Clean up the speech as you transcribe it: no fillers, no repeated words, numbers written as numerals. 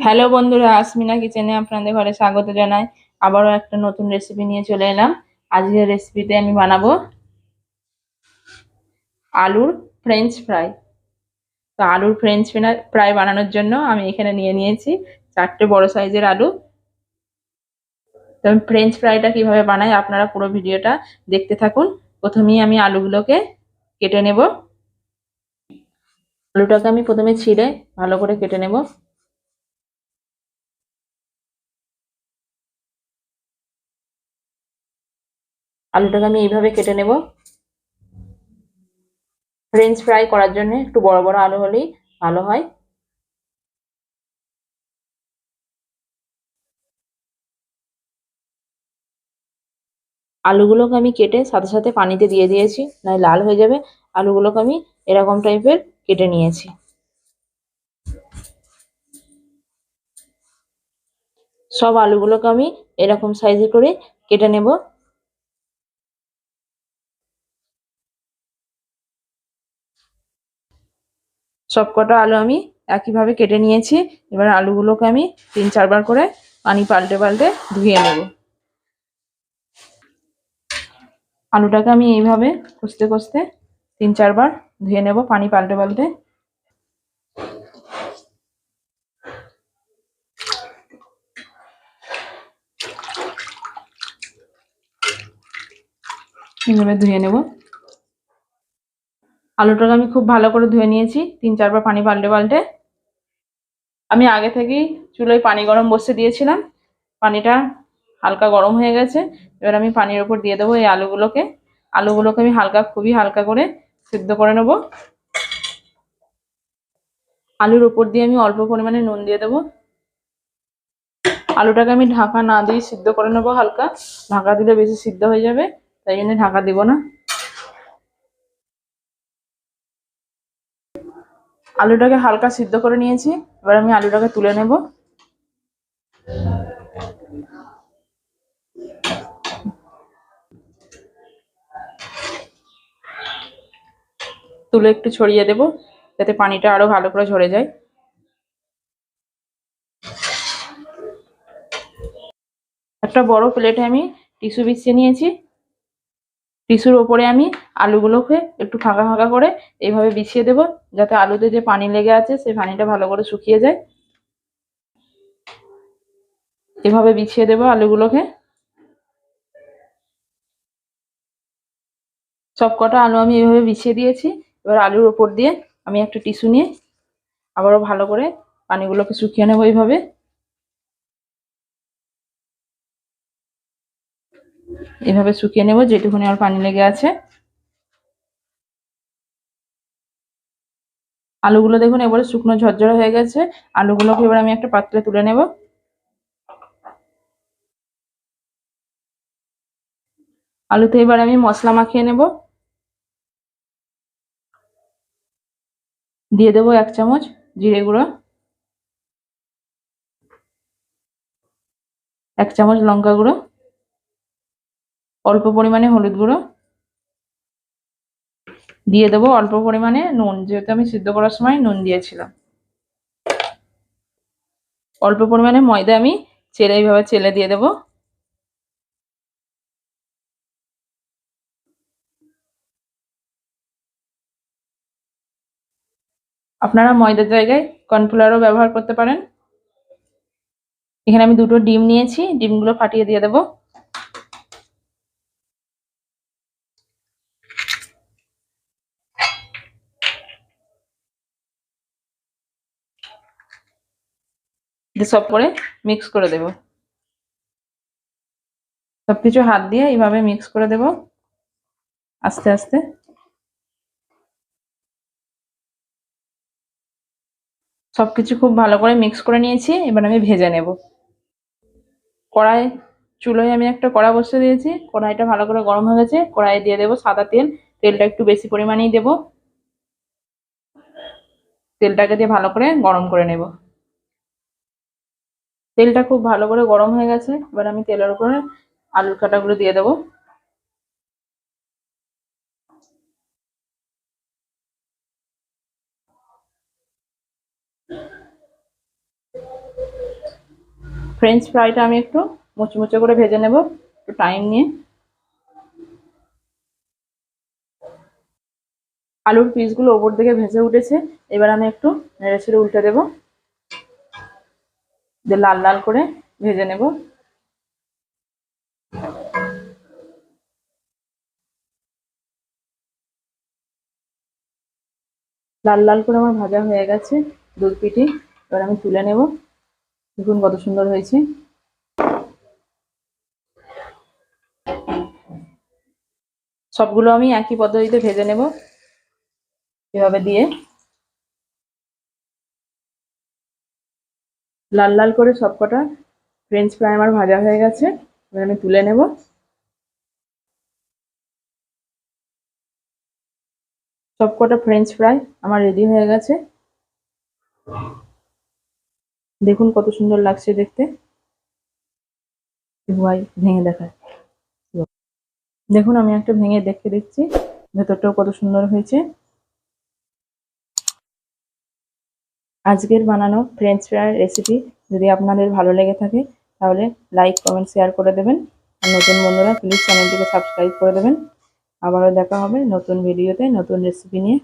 Hello বন্ধুরা, আসমিনা কিচেনে আপনাদের ঘরে স্বাগত জানাই। আবারও একটা নতুন রেসিপি নিয়ে চলে এলাম। আজকের রেসিপিতে আমি বানাবো আলুর ফ্রেঞ্চ ফ্রাই। তো আলুর ফ্রেঞ্চ ফ্রাই বানানোর জন্য আমি এখানে নিয়ে নিয়েছি 4টে বড় সাইজের আলু। তো আমি ফ্রেঞ্চ ফ্রাইটা কিভাবে বানাই আপনারা পুরো ভিডিওটা দেখতে থাকুন। প্রথমেই আমি আলুগুলোকে কেটে নেব। আলুটাকে আমি প্রথমে ছিঁড়ে ভালো করে কেটে নেব। আলুটাকে আমি এইভাবে কেটে নেব। ফ্রেঞ্চ ফ্রাই করার জন্য একটু বড় বড় আলু হলেই ভালো হয়। আলুগুলোকে আমি কেটে সাথে সাথে পানিতে দিয়ে দিয়েছি, নয় লাল হয়ে যাবে। আলুগুলোকে আমি এরকম টাইপের কেটে নিয়েছি। সব আলুগুলোকে আমি এরকম সাইজে করে কেটে নেব। সবকটা আলু আমি একইভাবে কেটে নিয়েছি। এবার আলুগুলোকে আমি 3-4 বার করে পানি পাল্টে পাল্টে ধুয়ে নেব। আলুটাকে আমি এইভাবে কষতে কষতে 3-4 বার ধুয়ে নেব পানি পাল্টে পাল্টে। এইভাবে ধুয়ে নেব। আলুটাকে আমি খুব ভালো করে ধুয়ে নিয়েছি 3-4 বার পানি পাল্টে পাল্টে। আমি আগে থেকেই চুলোয় পানি গরম বসিয়ে দিয়েছিলাম। পানিটা হালকা গরম হয়ে গেছে। এবার আমি পানির উপর দিয়ে দেবো এই আলুগুলোকে। আলুগুলোকে আমি খুবই হালকা করে সিদ্ধ করে নেব। আলুর উপর দিয়ে আমি অল্প পরিমাণে নুন দিয়ে দেবো। আলুটাকে আমি ঢাকা না দিয়ে সিদ্ধ করে নেবো হালকা। ঢাকা দিলে বেশি সিদ্ধ হয়ে যাবে, তাই জন্য ঢাকা দিব না। আলুটাকে হালকা সিদ্ধ করে নিয়েছি। এবার আমি আলুটাকে তুলে নেব। তুলে একটু ছড়িয়ে দেব, যাতে পানিটা আরো ভালো করে ঝরে যায়। একটা বড় প্লেটে আমি টিস্যু বিছিয়ে নিয়েছি। টিস্যুর ওপরে আমি আলুগুলোকে একটু ফাঁকা ফাঁকা করে এইভাবে বিছিয়ে দেব, যাতে আলুতে যে পানি লেগে আছে সেই পানিটা ভালো করে শুকিয়ে যায়। এভাবে বিছিয়ে দেব আলুগুলোকে। সবকটা আলু আমি এভাবে বিছিয়ে দিয়েছি। এবার আলুর ওপর দিয়ে আমি একটা টিস্যু নিয়ে আবারও ভালো করে পানিগুলোকে শুকিয়ে নেবো। এইভাবে এভাবে শুকিয়ে নেব যেটুকুনি আর পানি লেগে আছে। আলুগুলো দেখুন এবারে শুকনো ঝরঝরে হয়ে গেছে। আলুগুলোকে এবার আমি একটা পাত্রে তুলে নেব। আলুতে এবার আমি মশলা মাখিয়ে নেব। দিয়ে দেবো 1 চামচ জিরে গুঁড়ো, 1 চামচ লঙ্কা গুঁড়ো, অল্প পরিমাণে হলুদ গুঁড়ো, দিয়ে দেবো অল্প পরিমাণে নুন, যেহেতু আমি সিদ্ধ করার সময় নুন দিয়েছিলাম। অল্প পরিমাণে ময়দা আমি এইভাবে চেলে দিয়ে দেবো। আপনারা ময়দার জায়গায় কর্নফ্লাওয়ারও ব্যবহার করতে পারেন। এখানে আমি 2টো ডিম নিয়েছি, ডিমগুলো ফাটিয়ে দিয়ে দেবো। দিয়ে সব করে মিক্স করে দেবো। সবকিছু হাত দিয়ে এইভাবে মিক্স করে দেব আস্তে আস্তে। সবকিছু খুব ভালো করে মিক্স করে নিয়েছি। এবার আমি ভেজে নেব। কড়াই চুলোয় আমি একটা কড়া বসিয়ে দিয়েছি। কড়াইটা ভালো করে গরম হয়ে গেছে। কড়াইয়ে দিয়ে দেবো সাদা তেল। তেলটা একটু বেশি পরিমাণেই দেব। তেলটাকে দিয়ে ভালো করে গরম করে নেব। তেলটা খুব ভালো করে গরম হয়ে গেছে। এবার আমি তেলের উপরে আলুর কাটাগুলো দিয়ে দেবো। ফ্রেঞ্চ ফ্রাইটা আমি একটু মুচমুচে করে ভেজে নেব, একটু টাইম নিয়ে। আলুর পিসগুলো ওপর দিকে ভেজে উঠেছে, এবার আমি একটু নেড়ে ছেড়ে উল্টে দেবো, দিয়ে লাল লাল করে ভেজে নেব। লাল লাল করে আমার ভাজা হয়ে গেছে দুধ পিঠে, এবার আমি তুলে নেব। দেখুন কত সুন্দর হয়েছে। সবগুলো আমি একই পদ্ধতিতে ভেজে নেব, এভাবে দিয়ে লাল লাল করে সবকটা ফ্রেঞ্চ ফ্রাই আমার ভাজা হয়ে গেছে, এবার আমি তুলে নেব। সবকটা ফ্রেঞ্চ ফ্রাই আমার রেডি হয়ে গেছে। দেখুন কত সুন্দর লাগছে দেখতে। ভাই ভেঙে দেখায়, দেখুন আমি একটা ভেঙে দেখে দিচ্ছি, ভেতরটাও কত সুন্দর হয়েছে। আজকের বানানো ফ্রেঞ্চ ফ্রাই রেসিপি যদি আপনাদের ভালো লেগে থাকে তাহলে লাইক কমেন্ট শেয়ার করে দেবেন, আর নতুন বন্ধুরা প্লিজ চ্যানেলটিকে সাবস্ক্রাইব করে দেবেন। আবারও দেখা হবে নতুন ভিডিওতে নতুন রেসিপি নিয়ে।